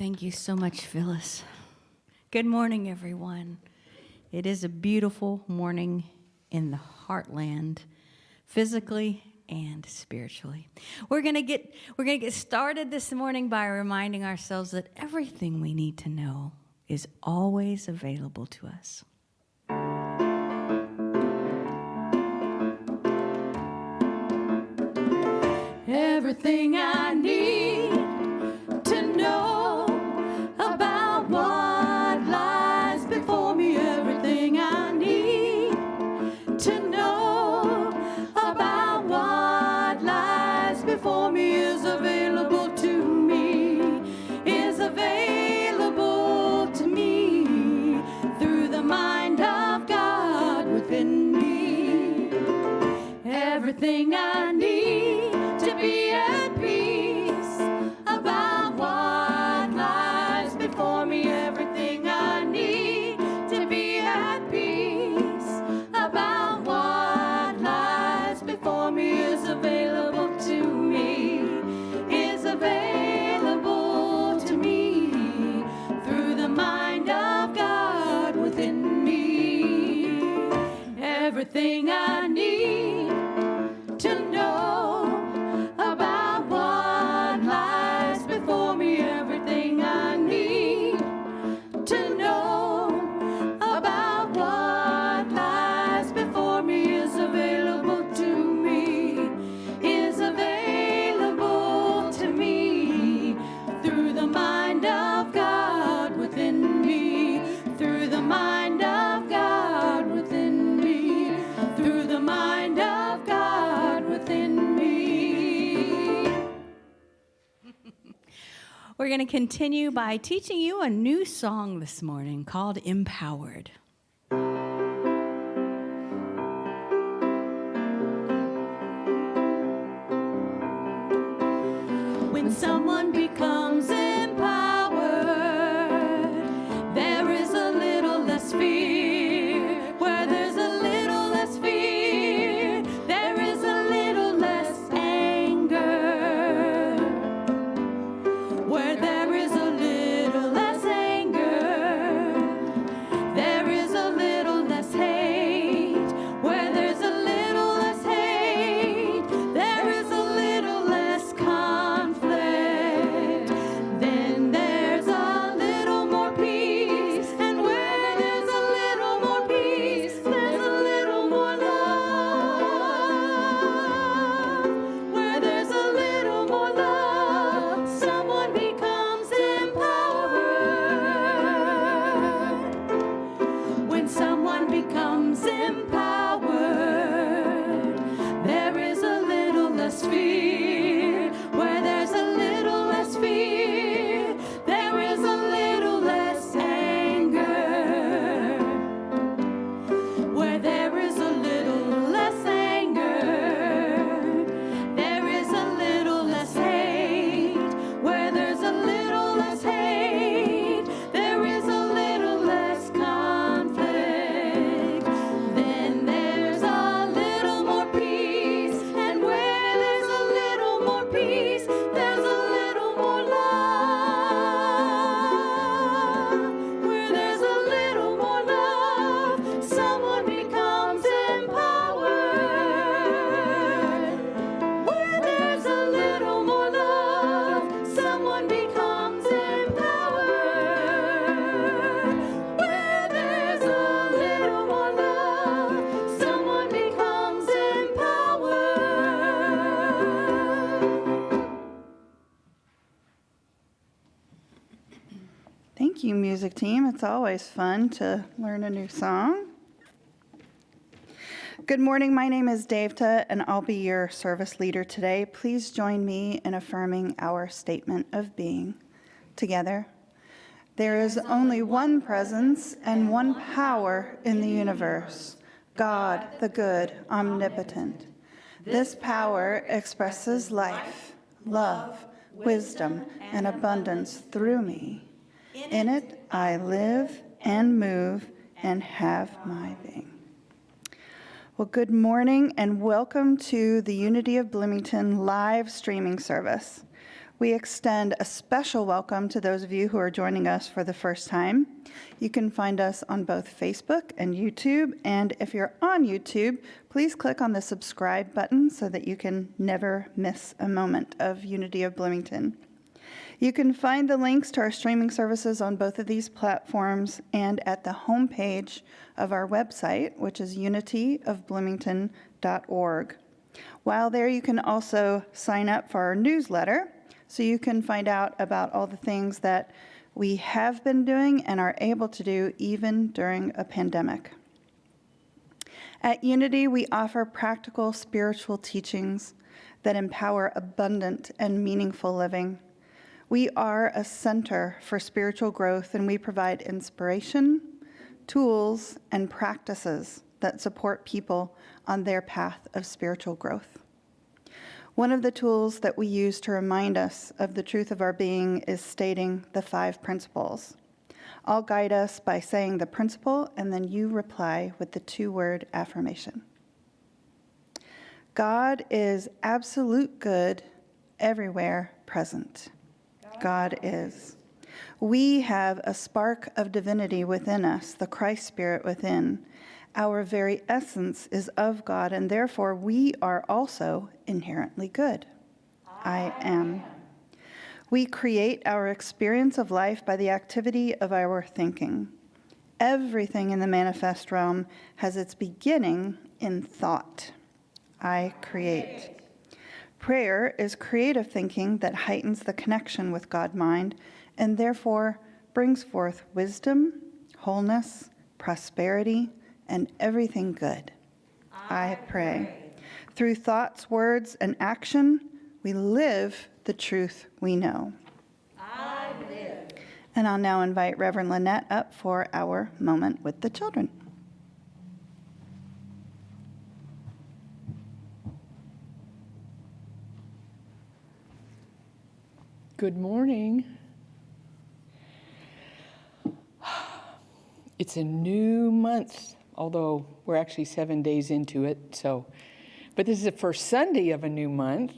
Thank you so much, Phyllis. Good morning, everyone. It is a beautiful morning in the heartland, physically and spiritually. We're gonna get started this morning by reminding ourselves that everything we need to know is always available to us. Everything I need to know about what lies before me. Everything I need to know about what lies before me is available to me, is available to me through the mind of God within me. Everything I need to be at peace about what lies before me. Everything I need to be at peace about what lies before me is available to me, is available to me through the mind of God within me. Everything I need to know about what lies before me. Everything I need to know about what lies before me is available to me, is available to me through the mind of God within me, through the mind of God within me, through the mind of God within me. We're going to continue by teaching you a new song this morning called Empowered. When someone becomes empowered, there is a little less fear. Where there's a little less fear, there is a little less anger. Where there is a little less anger, there is a little less hate. Where there's a little less hate, there is a little less conflict. Then there's a little more peace. And where there's a little more peace, there's a little more love. Where there's a little more love, someone becomes empowered. When someone becomes empowered, there is a little less fear. Where there's a little less fear, there is a little less anger. Where there is a little less anger, there is a little less hate. Where there's a little less hate, there is a little less conflict. Then there's a little more peace. And where there's a little more peace, there's a little more love. Where there's a little more love, someone becomes empowered. Where there's a little more love, someone becomes empowered. Where there's a little more love, someone becomes empowered. Thank you, music team. It's always fun to learn a new song. Good morning. My name is Devta, and I'll be your service leader today. Please join me in affirming our statement of being. Together, there is only one presence and one power in the universe, God, the good, omnipotent. This power expresses life, love, wisdom, and abundance through me. In it, I live and move and have my being. Well, good morning and welcome to the Unity of Bloomington live streaming service. We extend a special welcome to those of you who are joining us for the first time. You can find us on both Facebook and YouTube, and if you're on YouTube, please click on the subscribe button so that you can never miss a moment of Unity of Bloomington. You can find the links to our streaming services on both of these platforms and at the homepage of our website, which is unityofbloomington.org. While there, you can also sign up for our newsletter so you can find out about all the things that we have been doing and are able to do even during a pandemic. At Unity, we offer practical spiritual teachings that empower abundant and meaningful living. We are a center for spiritual growth, and we provide inspiration, tools, and practices that support people on their path of spiritual growth. One of the tools that we use to remind us of the truth of our being is stating the 5 principles. I'll guide us by saying the principle, and then you reply with the 2-word affirmation. God is absolute good, everywhere present. God is. We have a spark of divinity within us, the Christ Spirit within. Our very essence is of God, and therefore we are also inherently good. I am. We create our experience of life by the activity of our thinking. Everything in the manifest realm has its beginning in thought. I create. Prayer is creative thinking that heightens the connection with God-mind and therefore brings forth wisdom, wholeness, prosperity, and everything good. I pray. Through thoughts, words, and action, we live the truth we know. I live. And I'll now invite Reverend Lynette up for our moment with the children. Good morning. It's a new month, although we're actually 7 days into it. But this is the first Sunday of a new month.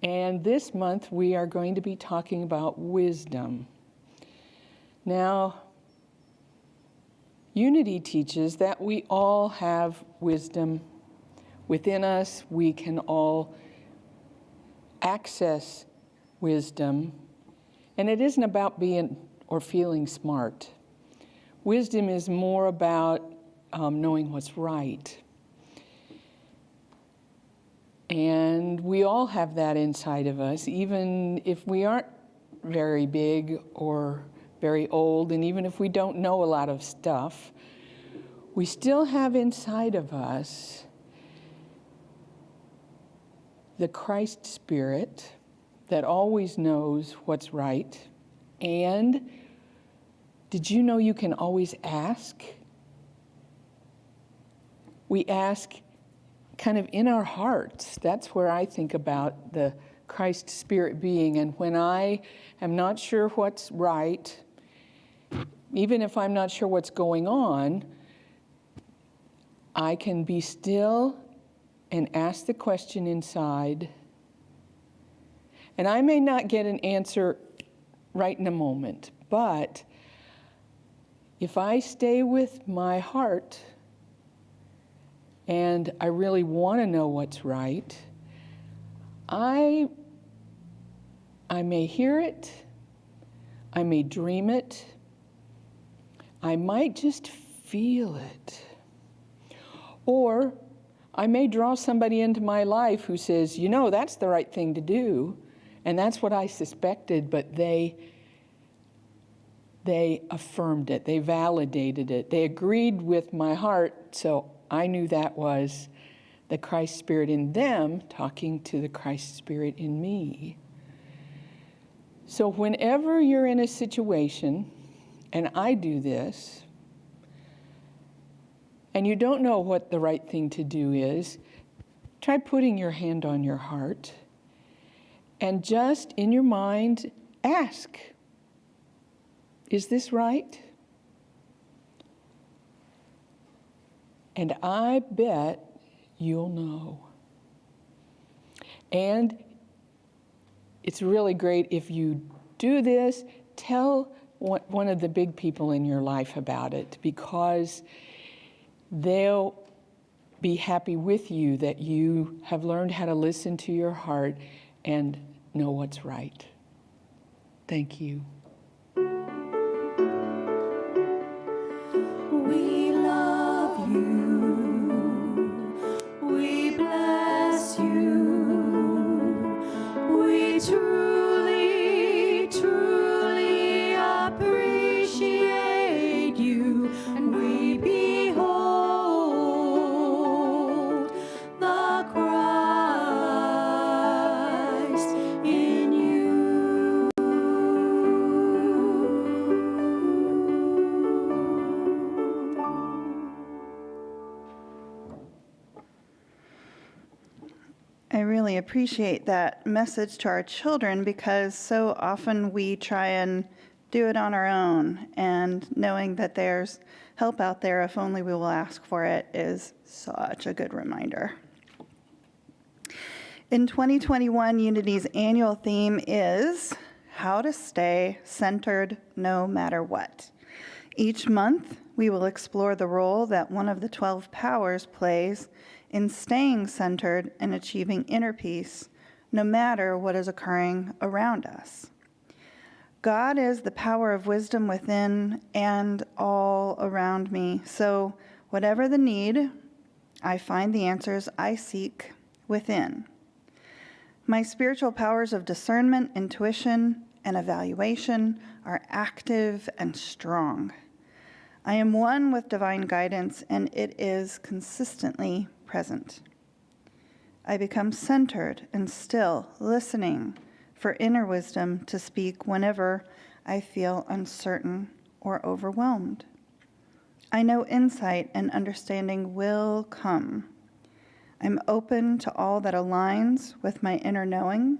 And this month we are going to be talking about wisdom. Now, Unity teaches that we all have wisdom within us. We can all access wisdom, and it isn't about being or feeling smart. Wisdom is more about knowing what's right. And we all have that inside of us, even if we aren't very big or very old, and even if we don't know a lot of stuff, we still have inside of us the Christ Spirit that always knows what's right. And did you know you can always ask? We ask kind of in our hearts. That's where I think about the Christ Spirit being. And when I am not sure what's right, even if I'm not sure what's going on, I can be still and ask the question inside. And I may not get an answer right in a moment, but if I stay with my heart and I really want to know what's right, I may hear it, I may dream it, I might just feel it. Or I may draw somebody into my life who says, you know, that's the right thing to do. And that's what I suspected, but they affirmed it, they validated it, they agreed with my heart, so I knew that was the Christ Spirit in them talking to the Christ Spirit in me. So whenever you're in a situation, and I do this, and you don't know what the right thing to do is, try putting your hand on your heart and just in your mind ask, is this right? And I bet you'll know. And it's really great if you do this. Tell one of the big people in your life about it, because they'll be happy with you that you have learned how to listen to your heart and know what's right. Thank you. We love you. We bless you. We truly, truly appreciate you. And we behold the Christ in you. I really appreciate that message to our children, because so often we try and do it on our own, and knowing that there's help out there if only we will ask for it is such a good reminder. In 2021, Unity's annual theme is how to stay centered no matter what. Each month, we will explore the role that one of the 12 powers plays in staying centered and achieving inner peace, no matter what is occurring around us. God is the power of wisdom within and all around me. So whatever the need, I find the answers I seek within. My spiritual powers of discernment, intuition, and evaluation are active and strong. I am one with divine guidance, and it is consistently present. I become centered and still, listening for inner wisdom to speak whenever I feel uncertain or overwhelmed. I know insight and understanding will come. I'm open to all that aligns with my inner knowing.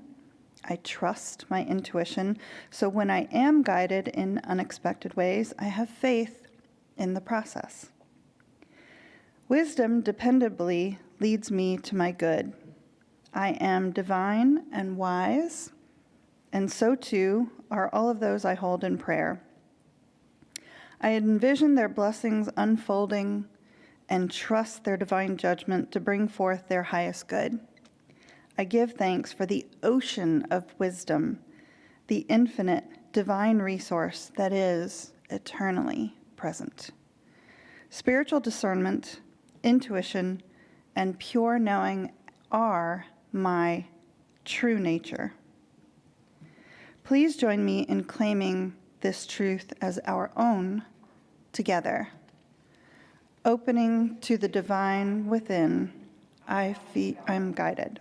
I trust my intuition, so when I am guided in unexpected ways, I have faith in the process. Wisdom dependably leads me to my good. I am divine and wise, and so too are all of those I hold in prayer. I envision their blessings unfolding and trust their divine judgment to bring forth their highest good. I give thanks for the ocean of wisdom, the infinite divine resource that is eternally present. Spiritual discernment, intuition, and pure knowing are my true nature. Please join me in claiming this truth as our own together. Opening to the divine within, I'm guided.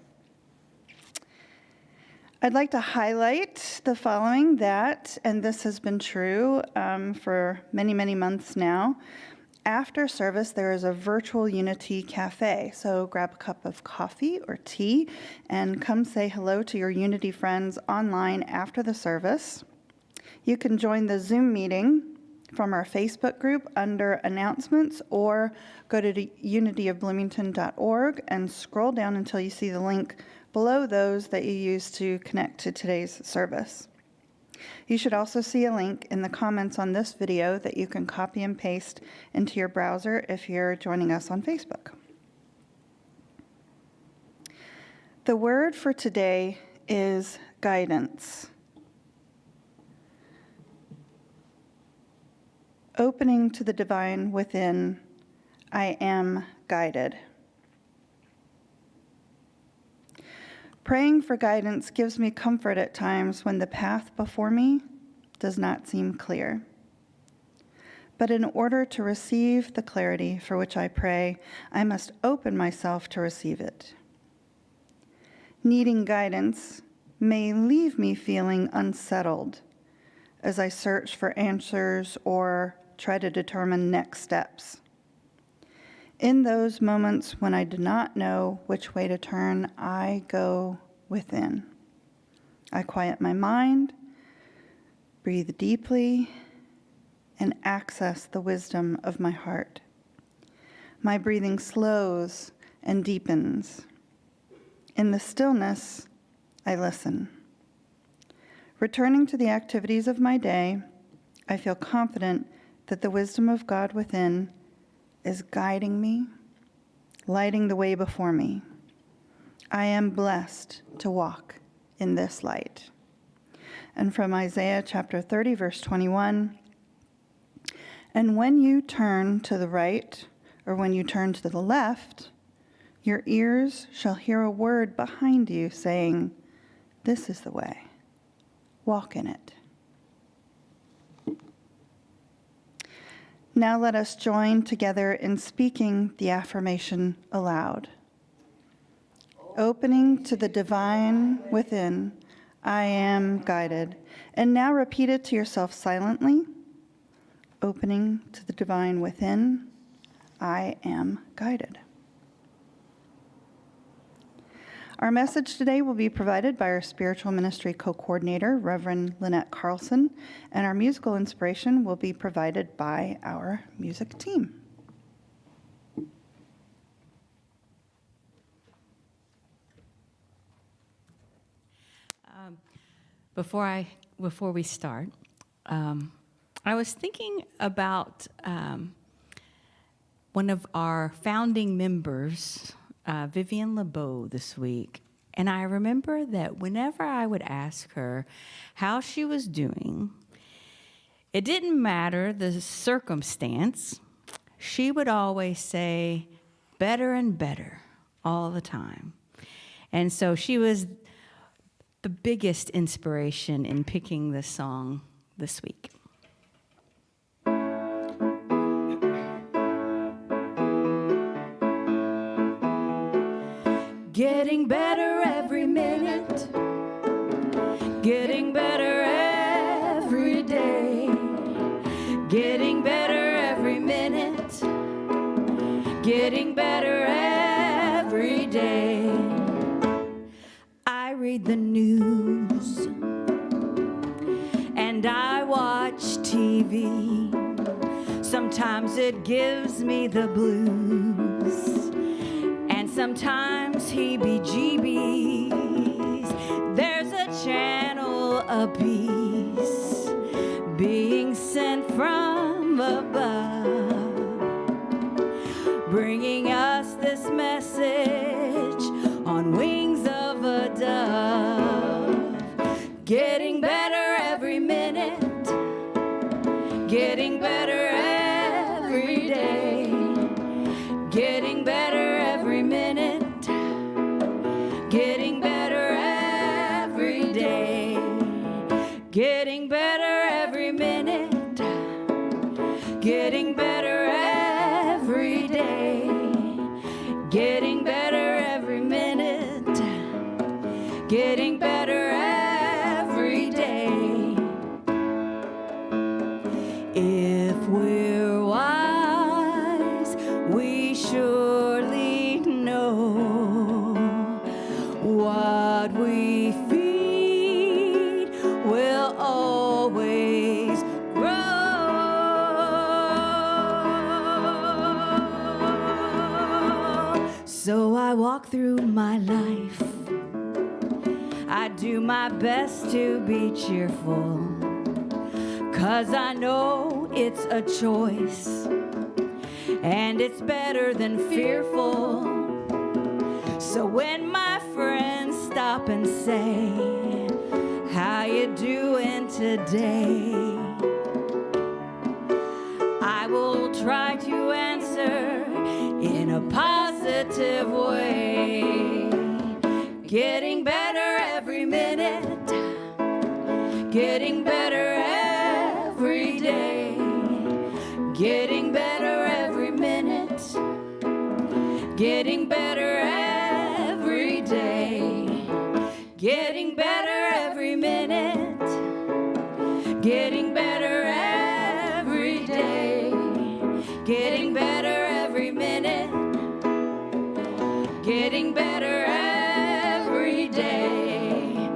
I'd like to highlight the following and this has been true for many, many months now. After service, there is a virtual Unity Cafe, so grab a cup of coffee or tea and come say hello to your Unity friends online after the service. You can join the Zoom meeting from our Facebook group under announcements, or go to unityofbloomington.org and scroll down until you see the link below those that you use to connect to today's service. You should also see a link in the comments on this video that you can copy and paste into your browser if you're joining us on Facebook. The word for today is guidance. Opening to the divine within, I am guided. Praying for guidance gives me comfort at times when the path before me does not seem clear. But in order to receive the clarity for which I pray, I must open myself to receive it. Needing guidance may leave me feeling unsettled as I search for answers or try to determine next steps. In those moments when I do not know which way to turn, I go within. I quiet my mind, breathe deeply, and access the wisdom of my heart. My breathing slows and deepens. In the stillness, I listen. Returning to the activities of my day, I feel confident that the wisdom of God within is guiding me, lighting the way before me. I am blessed to walk in this light. And from Isaiah chapter 30, verse 21, and when you turn to the right, or when you turn to the left, your ears shall hear a word behind you saying, "This is the way. Walk in it." Now let us join together in speaking the affirmation aloud. Opening to the divine within, I am guided. And now repeat it to yourself silently. Opening to the divine within, I am guided. Our message today will be provided by our spiritual ministry co-coordinator, Reverend Lynette Carlson, and our musical inspiration will be provided by our music team. Before we start, I was thinking about one of our founding members, Vivian LeBeau, this week. And I remember that whenever I would ask her how she was doing, it didn't matter the circumstance. She would always say, better and better all the time. And so she was the biggest inspiration in picking this song this week. Getting better every minute, getting better every day, getting better every minute, getting better every day. I read the news and I watch TV. Sometimes it gives me the blues, and sometimes heebie-jeebies. There's a channel apiece being sent from above, bringing us this message on wings of a dove. Getting better every minute, getting better every day, getting better every minute, getting better every day, getting better every minute, getting better every day, getting better every minute, getting better every day. If we're wise, we surely know what we feed will always grow. So I walk through my life, I do my best to be cheerful, 'cause I know it's a choice, and it's better than fearful. So when my friends stop and say, how you doing today? I will try to answer in a positive way. Getting better every minute, getting better every day, getting better every minute, getting better every day, getting better every minute, getting better every day, getting better every minute, getting better every day,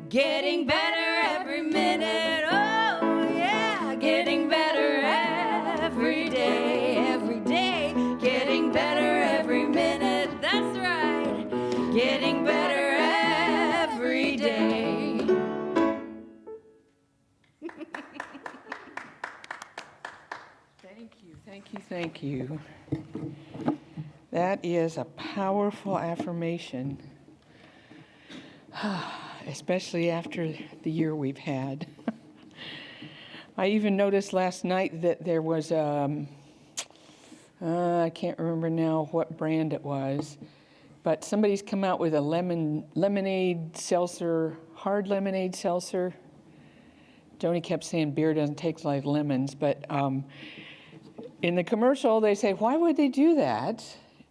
getting better every minute, oh yeah, getting better every day, getting better every minute, that's right. Thank you. That is a powerful affirmation, especially after the year we've had. I even noticed last night that there was I can't remember now what brand it was, but somebody's come out with a lemonade seltzer, hard lemonade seltzer. Joni kept saying beer doesn't taste like lemons, but in the commercial they say, why would they do that?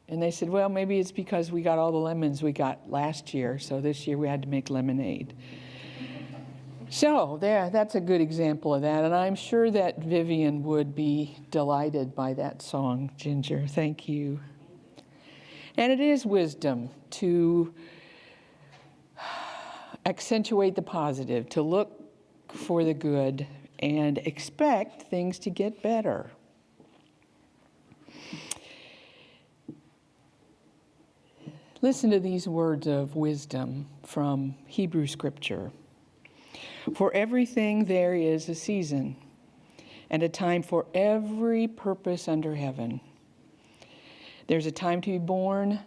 And they said, well, maybe it's because we got all the lemons we got last year, so this year we had to make lemonade. So that's a good example of that, and I'm sure that Vivian would be delighted by that song, Ginger. Thank you. And it is wisdom to accentuate the positive, to look for the good, and expect things to get better. Listen to these words of wisdom from Hebrew Scripture. For everything there is a season, and a time for every purpose under heaven. There's a time to be born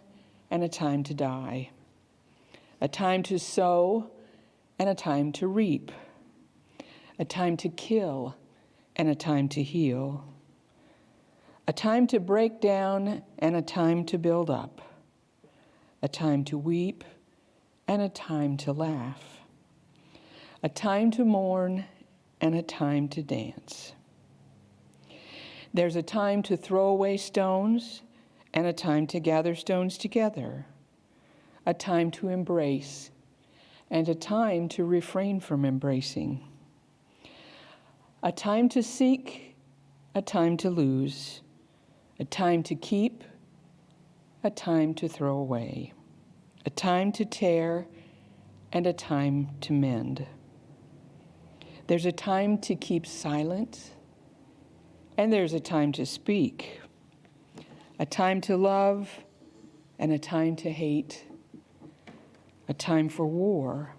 and a time to die, a time to sow and a time to reap, a time to kill and a time to heal, a time to break down and a time to build up, a time to weep and a time to laugh, a time to mourn and a time to dance. There's a time to throw away stones and a time to gather stones together, a time to embrace and a time to refrain from embracing, a time to seek, a time to lose, a time to keep, a time to throw away, a time to tear, and a time to mend. There's a time to keep silent, and there's a time to speak, a time to love, and a time to hate, a time for war,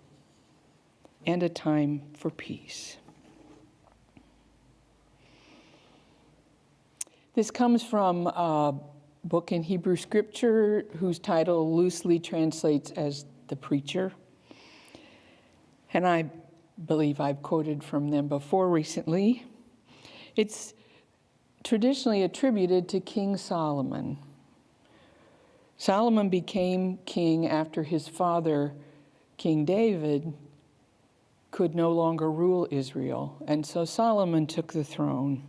and a time for peace. This comes from book in Hebrew Scripture whose title loosely translates as The Preacher. And I believe I've quoted from them before recently. It's traditionally attributed to King Solomon. Solomon became king after his father, King David, could no longer rule Israel. And so Solomon took the throne.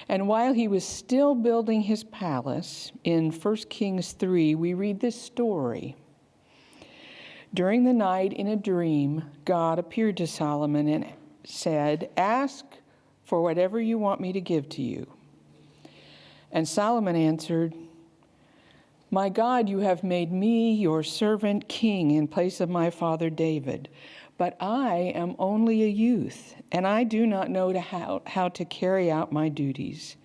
And while he was still building his palace, in 1 Kings 3, we read this story. During the night, in a dream, God appeared to Solomon and said, "Ask for whatever you want me to give to you." And Solomon answered, "My God, you have made me your servant king in place of my father David. But I am only a youth, and I do not know how to carry out my duties.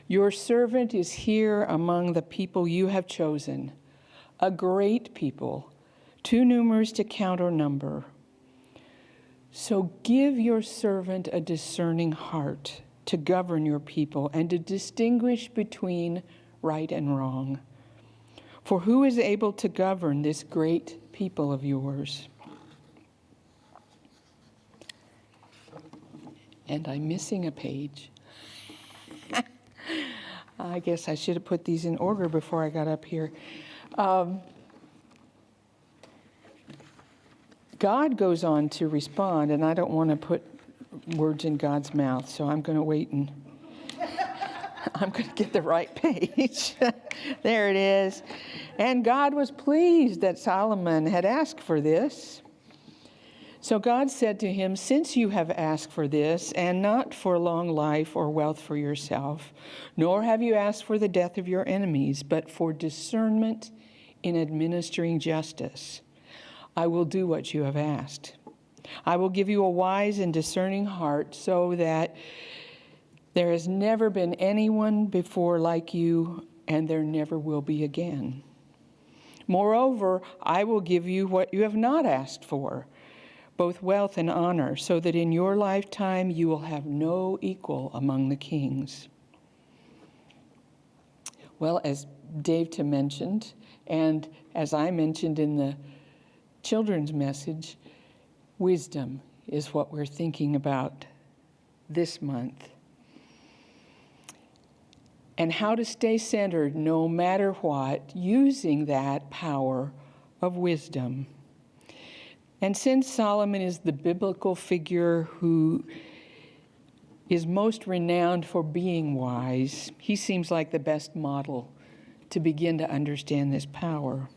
Your servant is here among the people you have chosen, a great people, too numerous to count or number. So give your servant a discerning heart to govern your people and to distinguish between right and wrong. For who is able to govern this great people of yours?" And I'm missing a page. I guess I should have put these in order before I got up here. God goes on to respond, and I don't want to put words in God's mouth, so I'm going to wait and I'm going to get the right page. There it is. And God was pleased that Solomon had asked for this. So God said to him, "Since you have asked for this, and not for long life or wealth for yourself, nor have you asked for the death of your enemies, but for discernment in administering justice, I will do what you have asked. I will give you a wise and discerning heart so that there has never been anyone before like you, and there never will be again. Moreover, I will give you what you have not asked for, both wealth and honor, so that in your lifetime you will have no equal among the kings. Well, as Dave mentioned, and as I mentioned in the children's message, wisdom is what we're thinking about this month. And how to stay centered no matter what, using that power of wisdom. And since Solomon is the biblical figure who is most renowned for being wise, he seems like the best model to begin to understand this power.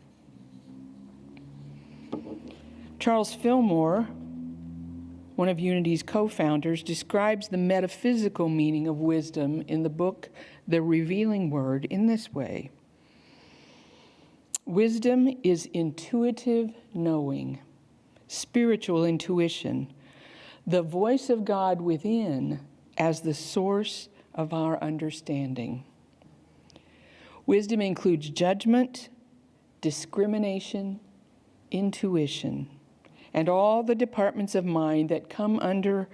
Charles Fillmore, one of Unity's co-founders, describes the metaphysical meaning of wisdom in the book The Revealing Word in this way. Wisdom is intuitive knowing, spiritual intuition, the voice of God within as the source of our understanding. Wisdom includes judgment, discrimination, intuition, and all the departments of mind that come under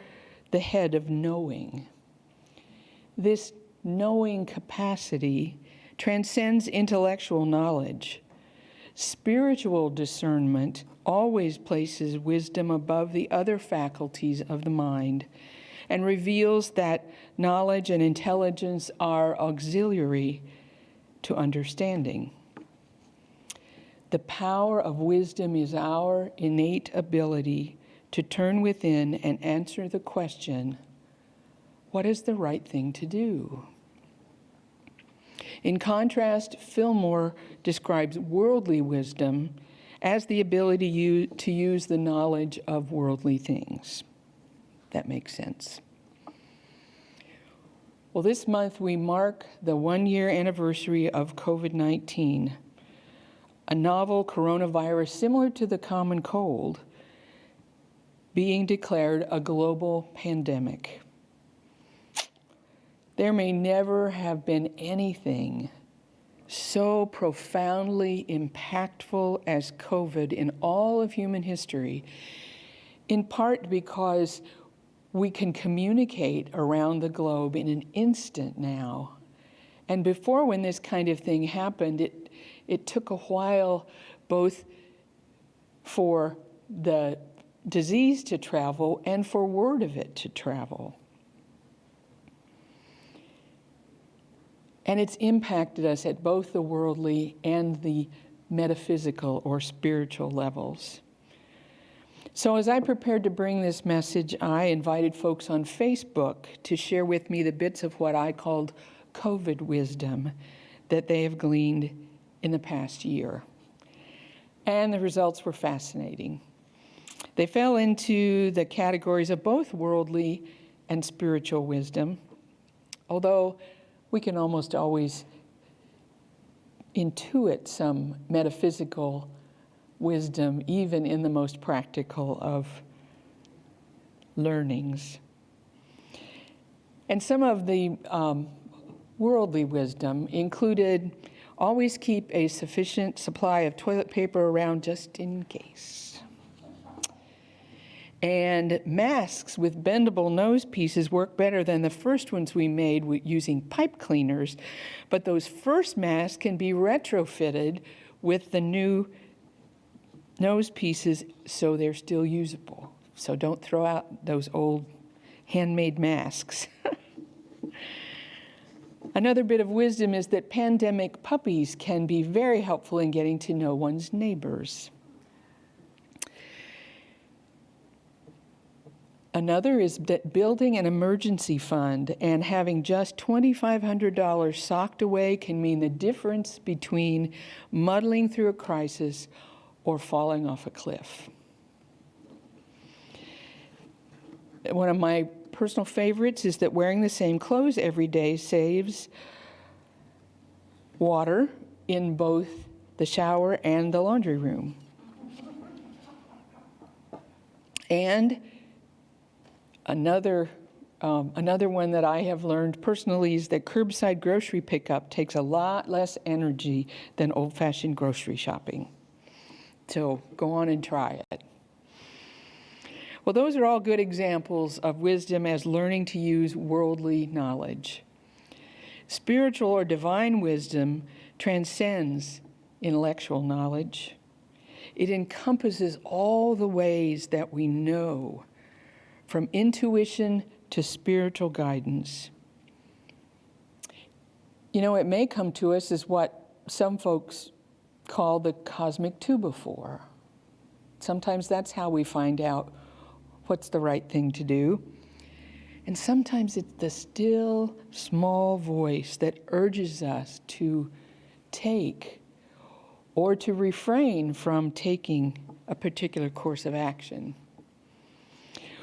the head of knowing. This knowing capacity transcends intellectual knowledge. Spiritual discernment always places wisdom above the other faculties of the mind and reveals that knowledge and intelligence are auxiliary to understanding. The power of wisdom is our innate ability to turn within and answer the question, what is the right thing to do? In contrast, Fillmore describes worldly wisdom as the ability to use the knowledge of worldly things. That makes sense. Well, this month we mark the 1-year anniversary of COVID-19, a novel coronavirus similar to the common cold, being declared a global pandemic. There may never have been anything so profoundly impactful as COVID in all of human history, in part because we can communicate around the globe in an instant now. And before, when this kind of thing happened, it took a while both for the disease to travel and for word of it to travel. And it's impacted us at both the worldly and the metaphysical or spiritual levels. So as I prepared to bring this message, I invited folks on Facebook to share with me the bits of what I called COVID wisdom that they have gleaned in the past year. And the results were fascinating. They fell into the categories of both worldly and spiritual wisdom, although we can almost always intuit some metaphysical wisdom, even in the most practical of learnings. And some of the worldly wisdom included always keep a sufficient supply of toilet paper around just in case. And masks with bendable nose pieces work better than the first ones we made using pipe cleaners, but those first masks can be retrofitted with the new nose pieces so they're still usable. So don't throw out those old handmade masks. Another bit of wisdom is that pandemic puppies can be very helpful in getting to know one's neighbors. Another is that building an emergency fund and having just $2,500 socked away can mean the difference between muddling through a crisis or falling off a cliff. One of my personal favorites is that wearing the same clothes every day saves water in both the shower and the laundry room. And another one that I have learned personally is that curbside grocery pickup takes a lot less energy than old-fashioned grocery shopping. So go on and try it. Well, those are all good examples of wisdom as learning to use worldly knowledge. Spiritual or divine wisdom transcends intellectual knowledge. It encompasses all the ways that we know, from intuition to spiritual guidance. You know, it may come to us as what some folks call the cosmic two-by-four. Sometimes that's how we find out what's the right thing to do. And sometimes it's the still, small voice that urges us to take or to refrain from taking a particular course of action.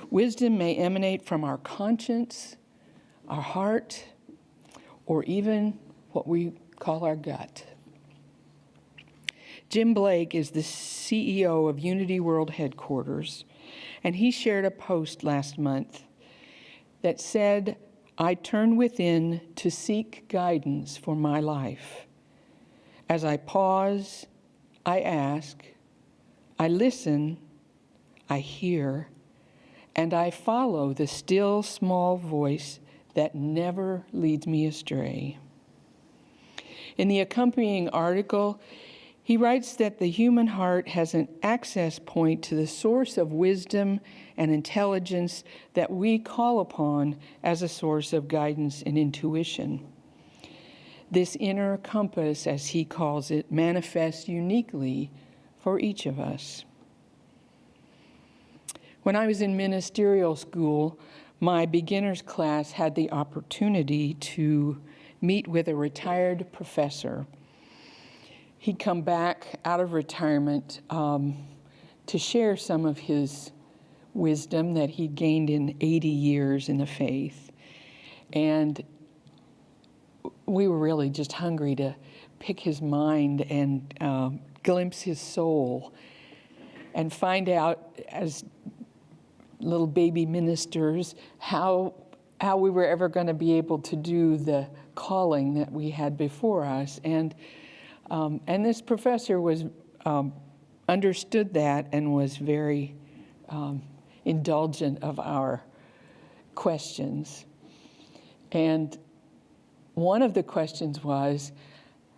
Wisdom may emanate from our conscience, our heart, or even what we call our gut. Jim Blake is the CEO of Unity World Headquarters, and he shared a post last month that said, "I turn within to seek guidance for my life. As I pause, I ask, I listen, I hear, and I follow the still small voice that never leads me astray." In the accompanying article, he writes that the human heart has an access point to the source of wisdom and intelligence that we call upon as a source of guidance and intuition. This inner compass, as he calls it, manifests uniquely for each of us. When I was in ministerial school, my beginner's class had the opportunity to meet with a retired professor. He'd come back out of retirement to share some of his wisdom that he'd gained in 80 years in the faith. And we were really just hungry to pick his mind and glimpse his soul and find out, as little baby ministers, how we were ever going to be able to do the calling that we had before us. And this professor was understood that and was very indulgent of our questions. And one of the questions was,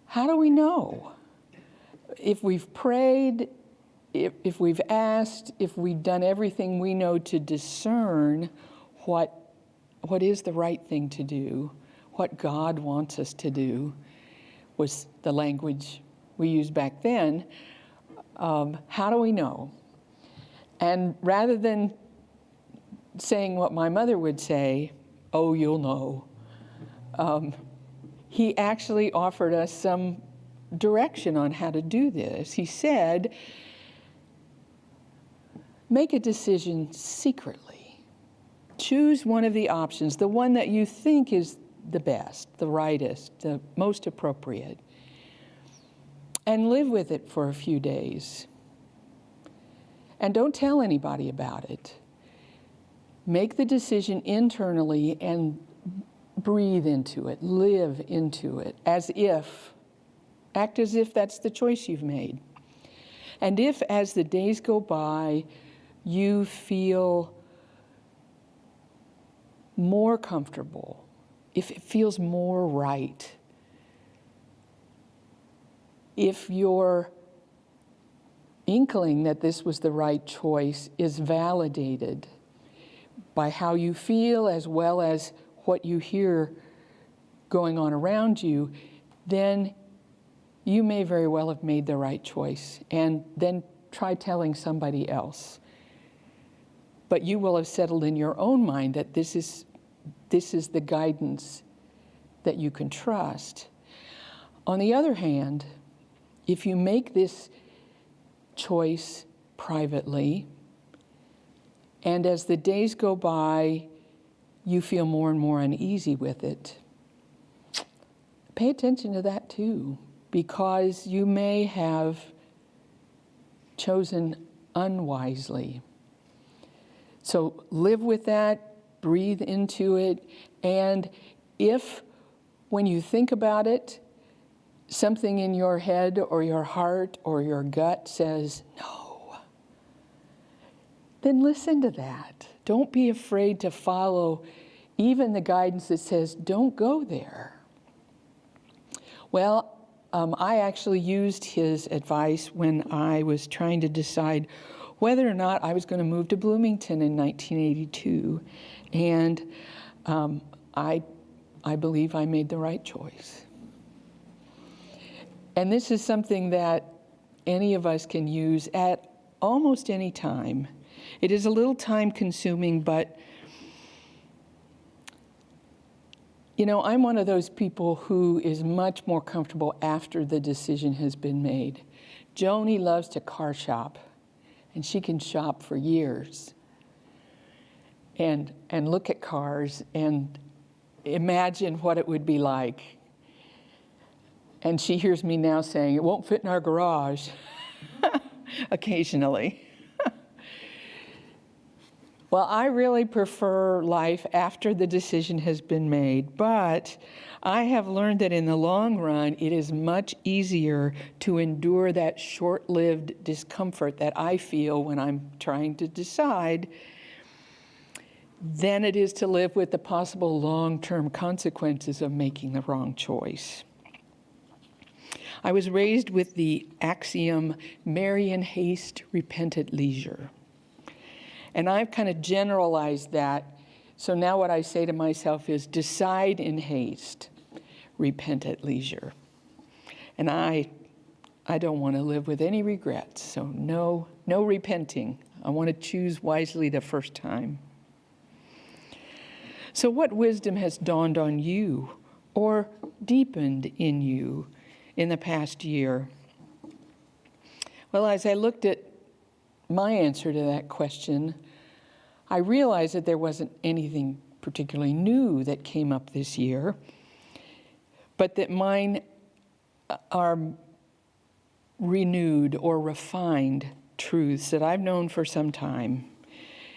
how do we know? If we've prayed, if we've asked, if we've done everything we know to discern what is the right thing to do, what God wants us to do, was the language we used back then. How do we know? And rather than saying what my mother would say, "Oh, you'll know," he actually offered us some direction on how to do this. He said, make a decision secretly. Choose one of the options, the one that you think is the best, the rightest, the most appropriate, and live with it for a few days. And don't tell anybody about it. Make the decision internally and breathe into it, live into it, act as if that's the choice you've made. And if, as the days go by, you feel more comfortable, if it feels more right, if your inkling that this was the right choice is validated by how you feel as well as what you hear going on around you, then you may very well have made the right choice. And then try telling somebody else. But you will have settled in your own mind that this is the guidance that you can trust. On the other hand, if you make this choice privately, and as the days go by, you feel more and more uneasy with it, pay attention to that too, because you may have chosen unwisely. So live with that, breathe into it, and if, when you think about it, something in your head or your heart or your gut says no, then listen to that. Don't be afraid to follow even the guidance that says don't go there. Well, I actually used his advice when I was trying to decide whether or not I was going to move to Bloomington in 1982. And I believe I made the right choice. And this is something that any of us can use at almost any time. It is a little time consuming, but I'm one of those people who is much more comfortable after the decision has been made. Joni loves to car shop, and she can shop for years and look at cars and imagine what it would be like. And she hears me now saying, it won't fit in our garage, occasionally. Well, I really prefer life after the decision has been made, but I have learned that in the long run, it is much easier to endure that short-lived discomfort that I feel when I'm trying to decide than it is to live with the possible long-term consequences of making the wrong choice. I was raised with the axiom, marry in haste, repent at leisure. And I've kind of generalized that. So now what I say to myself is decide in haste, repent at leisure. And I don't want to live with any regrets. So no repenting. I want to choose wisely the first time. So what wisdom has dawned on you or deepened in you in the past year? Well, as I looked at my answer to that question, I realized that there wasn't anything particularly new that came up this year, but that mine are renewed or refined truths that I've known for some time,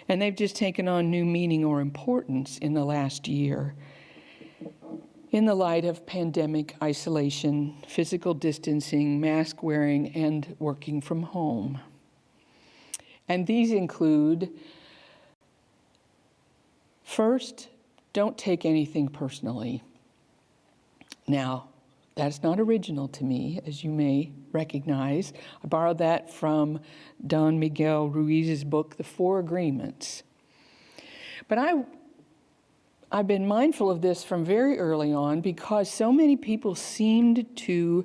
and they've just taken on new meaning or importance in the last year in the light of pandemic isolation, physical distancing, mask wearing, and working from home. And these include, first, don't take anything personally. Now, that's not original to me, as you may recognize. I borrowed that from Don Miguel Ruiz's book, The Four Agreements. But I've been mindful of this from very early on because so many people seemed to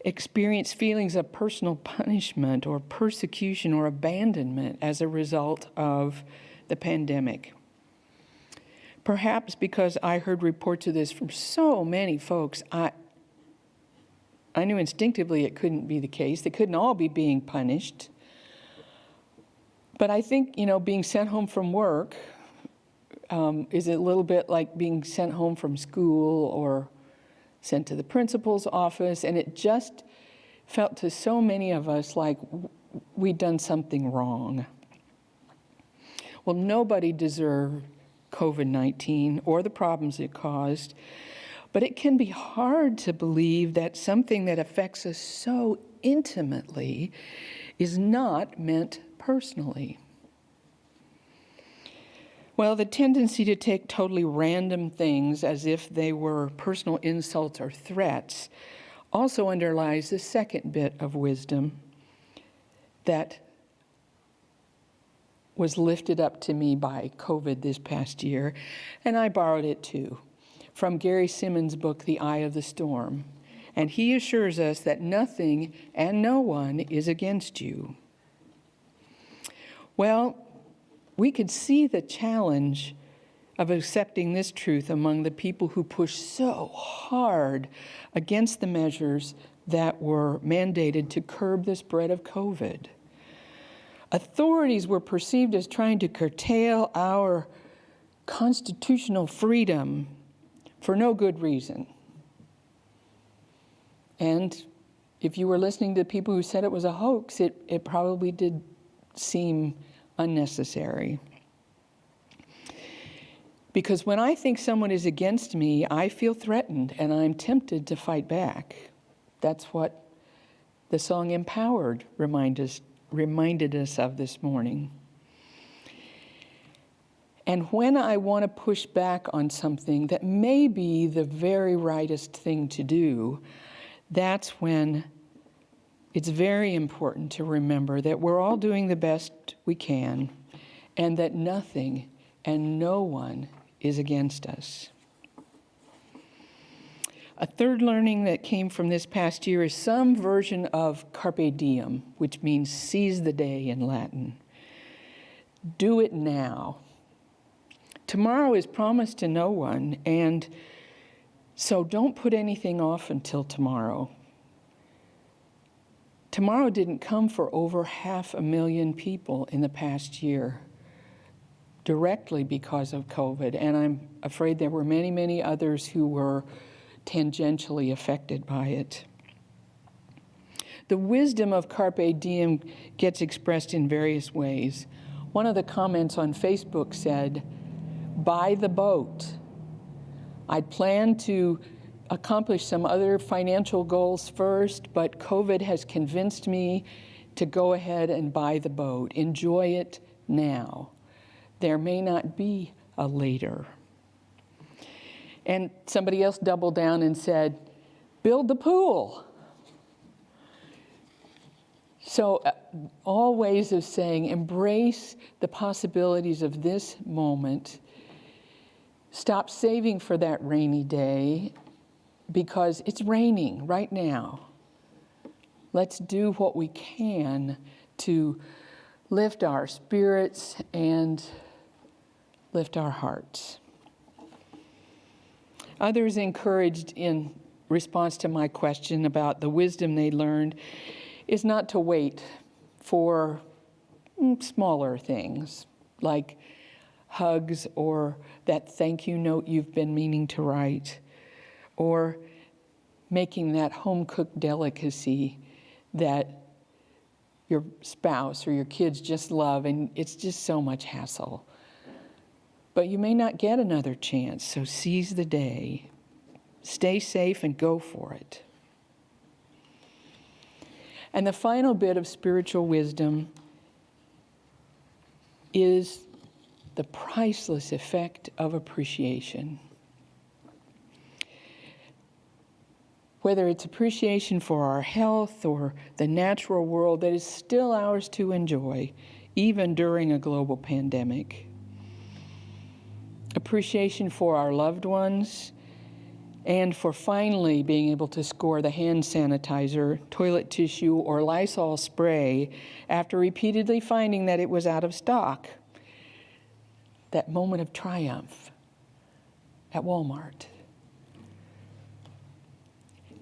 experience feelings of personal punishment or persecution or abandonment as a result of the pandemic. Perhaps because I heard reports of this from so many folks, I knew instinctively it couldn't be the case. They couldn't all be being punished. But I think, being sent home from work is a little bit like being sent home from school or sent to the principal's office, and it just felt to so many of us like we'd done something wrong. Well, nobody deserved COVID-19 or the problems it caused, but it can be hard to believe that something that affects us so intimately is not meant personally. Well, the tendency to take totally random things as if they were personal insults or threats also underlies the second bit of wisdom that was lifted up to me by COVID this past year, and I borrowed it too, from Gary Simmons' book, The Eye of the Storm. And he assures us that nothing and no one is against you. Well, we could see the challenge of accepting this truth among the people who push so hard against the measures that were mandated to curb the spread of COVID. Authorities were perceived as trying to curtail our constitutional freedom for no good reason. And if you were listening to people who said it was a hoax, it probably did seem unnecessary. Because when I think someone is against me, I feel threatened and I'm tempted to fight back. That's what the song Empowered reminded us of this morning. And when I want to push back on something that may be the very rightest thing to do, that's when it's very important to remember that we're all doing the best we can and that nothing and no one is against us. A third learning that came from this past year is some version of carpe diem, which means seize the day in Latin. Do it now. Tomorrow is promised to no one, and so don't put anything off until tomorrow. Tomorrow didn't come for over 500,000 people in the past year, directly because of COVID, and I'm afraid there were many, many others who were tangentially affected by it. The wisdom of carpe diem gets expressed in various ways. One of the comments on Facebook said, "Buy the boat." I'd planned to accomplish some other financial goals first, but COVID has convinced me to go ahead and buy the boat. Enjoy it now. There may not be a later. And somebody else doubled down and said, build the pool. So all ways of saying, embrace the possibilities of this moment. Stop saving for that rainy day because it's raining right now. Let's do what we can to lift our spirits and lift our hearts. Others encouraged in response to my question about the wisdom they learned is not to wait for smaller things like hugs or that thank you note you've been meaning to write, or making that home-cooked delicacy that your spouse or your kids just love, and it's just so much hassle. But you may not get another chance, so seize the day. Stay safe and go for it. And the final bit of spiritual wisdom is the priceless effect of appreciation. Whether it's appreciation for our health or the natural world that is still ours to enjoy, even during a global pandemic. Appreciation for our loved ones, and for finally being able to score the hand sanitizer, toilet tissue, or Lysol spray after repeatedly finding that it was out of stock. That moment of triumph at Walmart.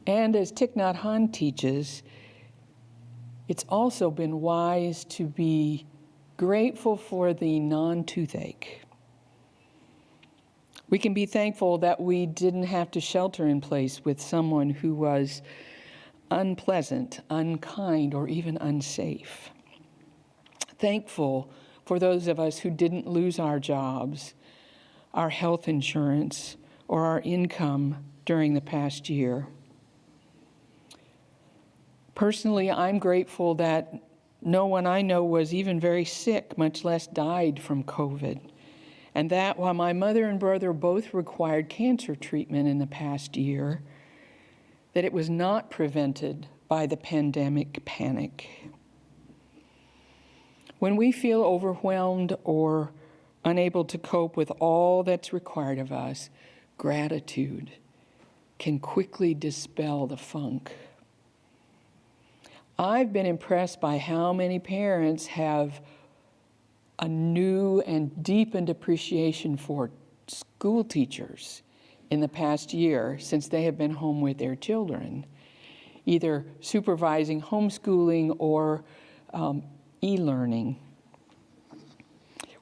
And as Thich Nhat Hanh teaches, it's also been wise to be grateful for the non-toothache. We can be thankful that we didn't have to shelter in place with someone who was unpleasant, unkind, or even unsafe. Thankful for those of us who didn't lose our jobs, our health insurance, or our income during the past year. Personally, I'm grateful that no one I know was even very sick, much less died from COVID. And that while my mother and brother both required cancer treatment in the past year, that it was not prevented by the pandemic panic. When we feel overwhelmed or unable to cope with all that's required of us, gratitude can quickly dispel the funk. I've been impressed by how many parents have a new and deepened appreciation for school teachers in the past year since they have been home with their children, either supervising homeschooling or e-learning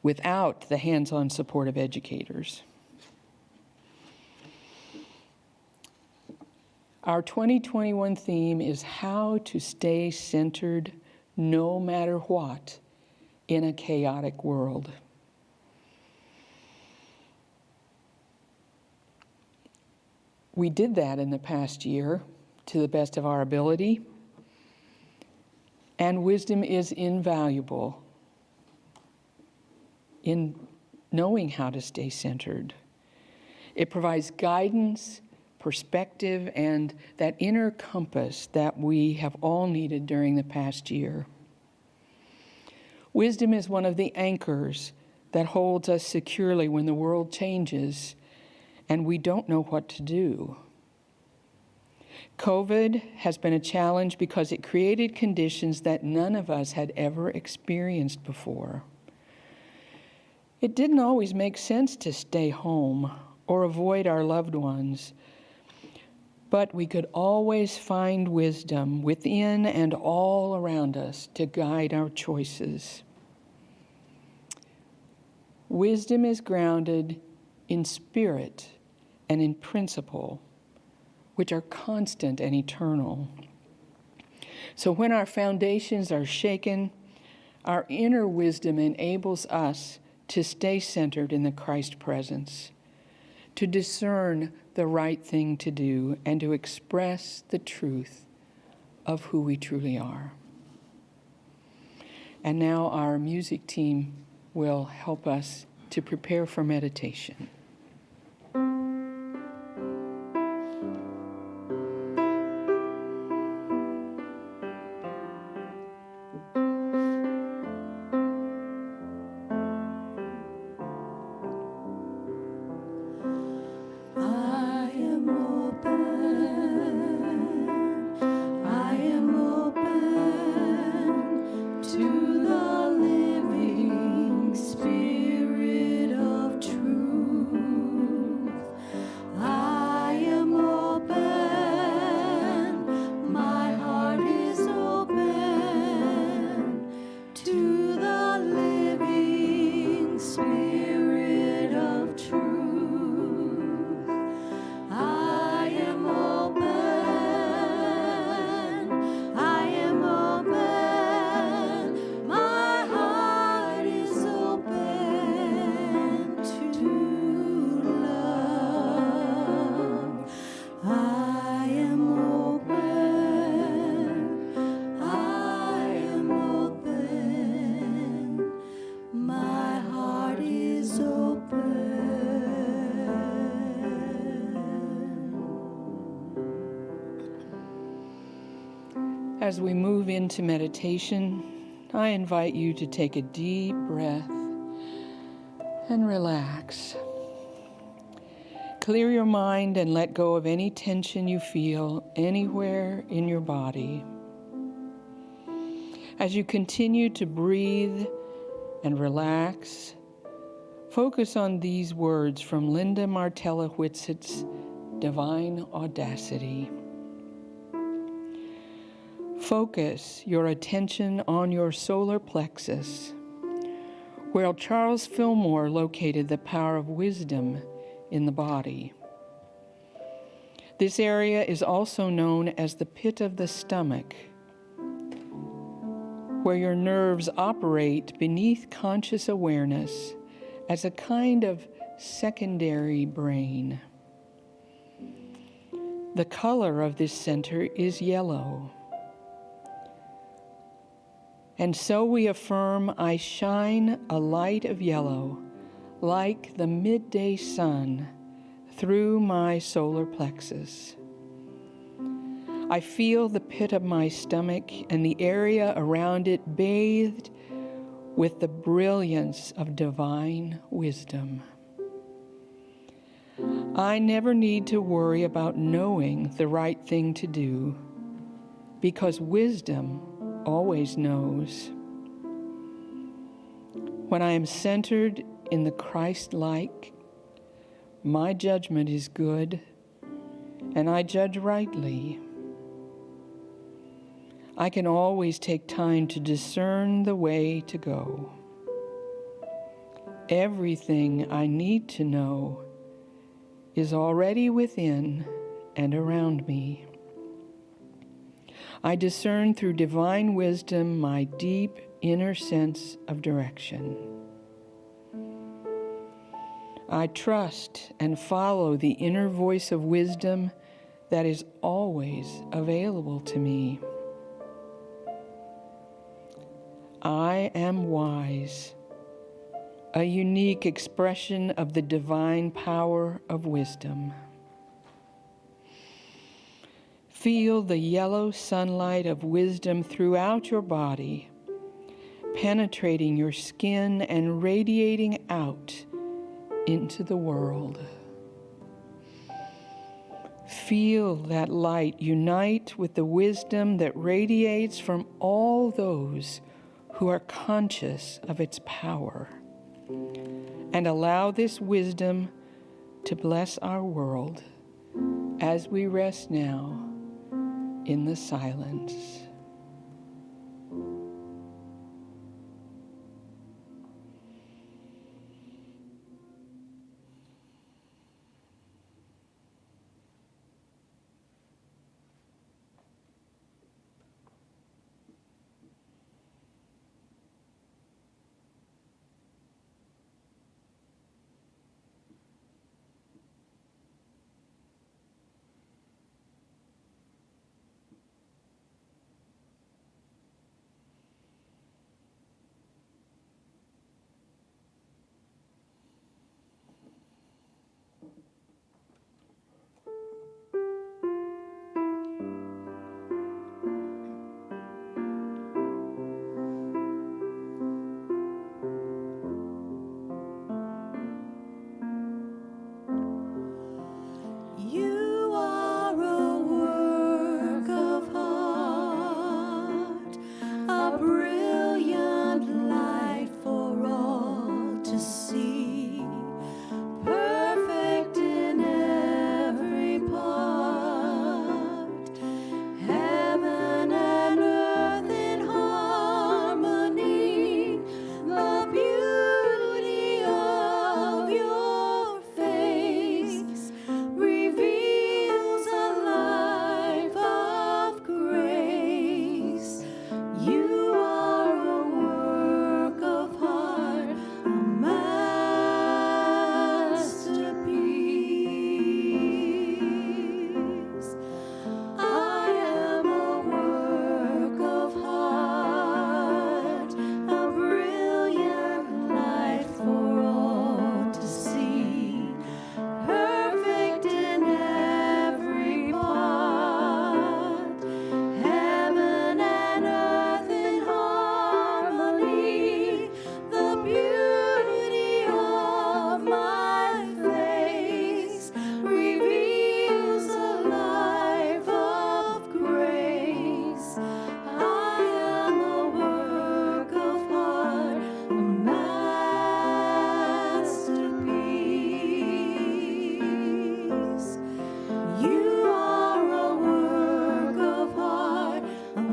without the hands-on support of educators. Our 2021 theme is how to stay centered no matter what in a chaotic world. We did that in the past year to the best of our ability, and wisdom is invaluable in knowing how to stay centered. It provides guidance, perspective, and that inner compass that we have all needed during the past year. Wisdom is one of the anchors that holds us securely when the world changes and we don't know what to do. COVID has been a challenge because it created conditions that none of us had ever experienced before. It didn't always make sense to stay home or avoid our loved ones, but we could always find wisdom within and all around us to guide our choices. Wisdom is grounded in spirit and in principle, which are constant and eternal. So when our foundations are shaken, our inner wisdom enables us to stay centered in the Christ presence, to discern the right thing to do, and to express the truth of who we truly are. And now our music team will help us to prepare for meditation. As we move into meditation, I invite you to take a deep breath and relax. Clear your mind and let go of any tension you feel anywhere in your body. As you continue to breathe and relax, focus on these words from Linda Martella Whitsett's Divine Audacity. Focus your attention on your solar plexus, where Charles Fillmore located the power of wisdom in the body. This area is also known as the pit of the stomach, where your nerves operate beneath conscious awareness as a kind of secondary brain. The color of this center is yellow. And so we affirm, I shine a light of yellow, like the midday sun, through my solar plexus. I feel the pit of my stomach and the area around it bathed with the brilliance of divine wisdom. I never need to worry about knowing the right thing to do, because wisdom always knows. When I am centered in the Christ-like, my judgment is good, and I judge rightly. I can always take time to discern the way to go. Everything I need to know is already within and around me. I discern through divine wisdom my deep inner sense of direction. I trust and follow the inner voice of wisdom that is always available to me. I am wise. a unique expression of the divine power of wisdom. Feel the yellow sunlight of wisdom throughout your body, penetrating your skin and radiating out into the world. Feel that light unite with the wisdom that radiates from all those who are conscious of its power, and allow this wisdom to bless our world as we rest now in the silence. You are a work of art, a brilliant light for all to see, perfect in every part, heaven and earth in harmony, the beauty of your face reveals a life of grace. You are a work of art, a masterpiece. I am a work of art, a brilliant light for all to see, perfect in every part, heaven and earth in harmony, the beauty of my face reveals a life of grace. I am a work of art, a masterpiece. You are a work of art, a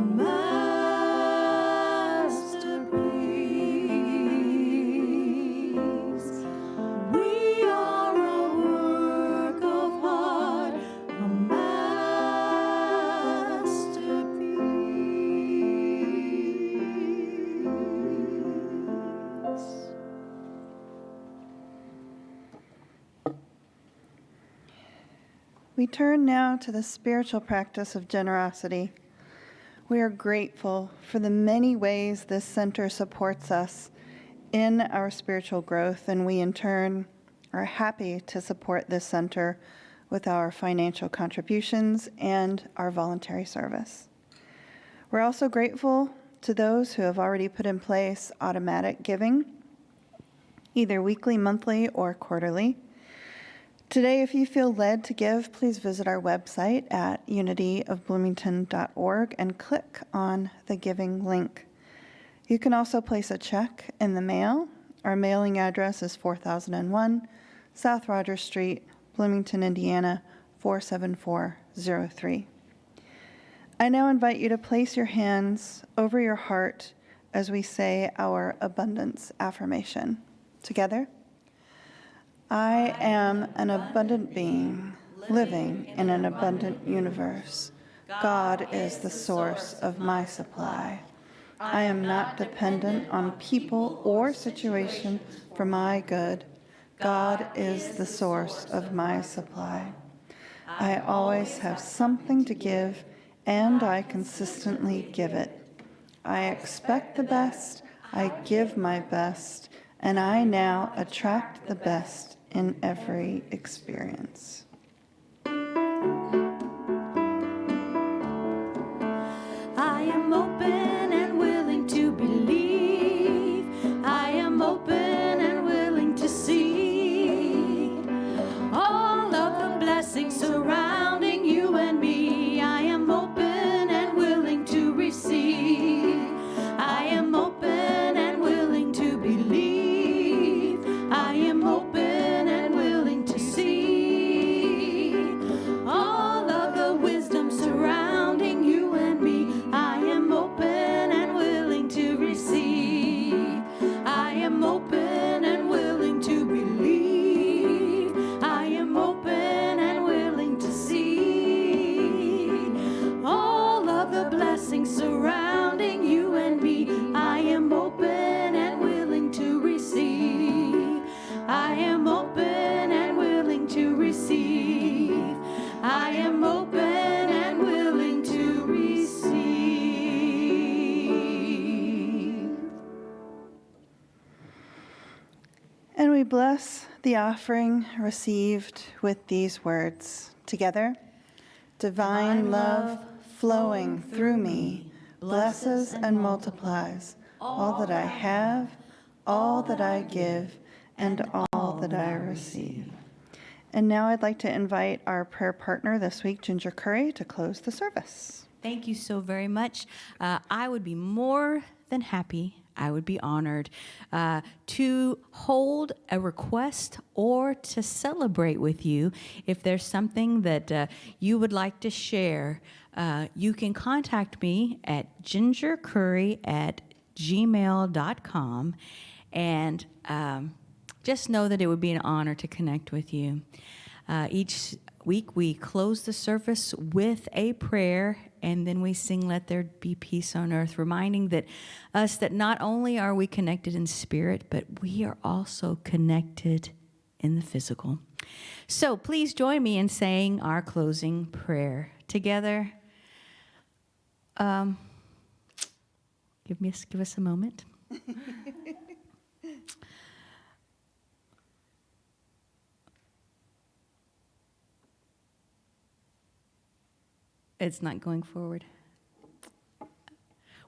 masterpiece. We are a work of art, a masterpiece. We turn now to the spiritual practice of generosity. We are grateful for the many ways this center supports us in our spiritual growth, and we in turn are happy to support this center with our financial contributions and our voluntary service. We're also grateful to those who have already put in place automatic giving, either weekly, monthly, or quarterly. Today, if you feel led to give, please visit our website at unityofbloomington.org and click on the giving link. You can also place a check in the mail. Our mailing address is 4001 South Rogers Street, Bloomington, Indiana, 47403. I now invite you to place your hands over your heart as we say our abundance affirmation. Together. I am an abundant being living in an abundant universe. God is the source of my supply. I am not dependent on people or situation for my good. God is the source of my supply. I always have something to give, and I consistently give it. I expect the best, I give my best, and I now attract the best in every experience. I am open and willing to believe. I am open and willing to see all of the blessings surrounding you and me. I am open and willing to receive. I am open and willing to believe. I am open and willing to see all of the wisdom surrounding you and me. I am open and willing to receive. I am open and willing to believe. I am open and willing to see all of the blessings surrounding you and me. I am open and willing to receive. I am open and willing to receive. I am open and willing to receive. And we bless the offering received with these words together. Divine love flowing through me blesses and multiplies all that I have, all that I give, and all that I receive. And now I'd like to invite our prayer partner this week, Ginger Curry, to close the service. Thank you so very much. I would be more than happy, I would be honored to hold a request or to celebrate with you. If there's something that you would like to share, you can contact me at gingercurry@gmail.com, and just know that it would be an honor to connect with you. Each week we close the service with a prayer, and then we sing "Let There Be Peace on Earth," reminding us that not only are we connected in spirit, but we are also connected in the physical. So please join me in saying our closing prayer together. Give us a moment. It's not going forward.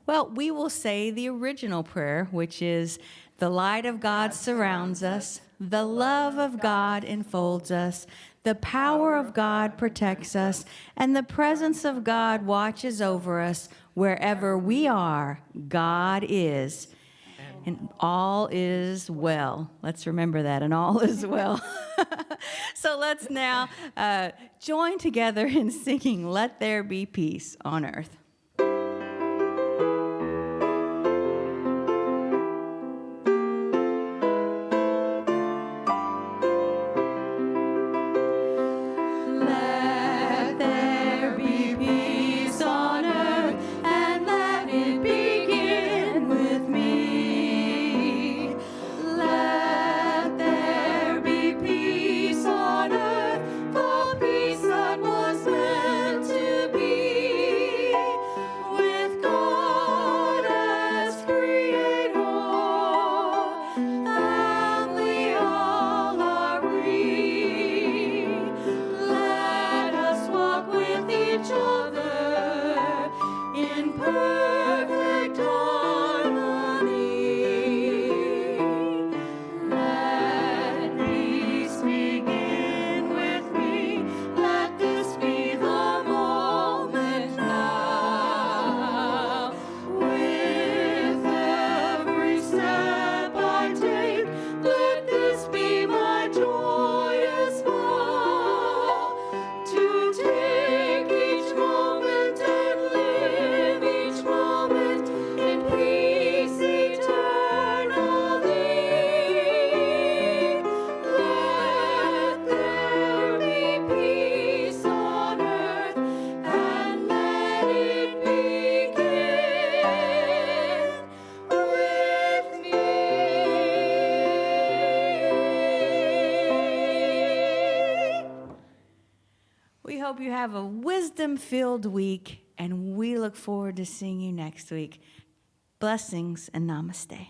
Well, we will say the original prayer, which is, the light of God surrounds us, the love of God enfolds us, the power of God protects us, and the presence of God watches over us. Wherever we are, God is. And all is well. Let's remember that, and all is well. So let's now join together in singing "Let There Be Peace on Earth." Let there be peace on earth, and let it begin with me. Let there be peace on earth, the peace that was meant to be, with God as creator, family all are we. Let us walk with each other in perfect harmony. Let peace begin with me. Let this be the moment now. With every step I take, let this be my joyous vow, to take each moment and live each moment in peace eternally. Let there be peace on earth, and let it begin with me. We hope you have a wisdom-filled week, and we look forward to seeing you next week. Blessings and namaste.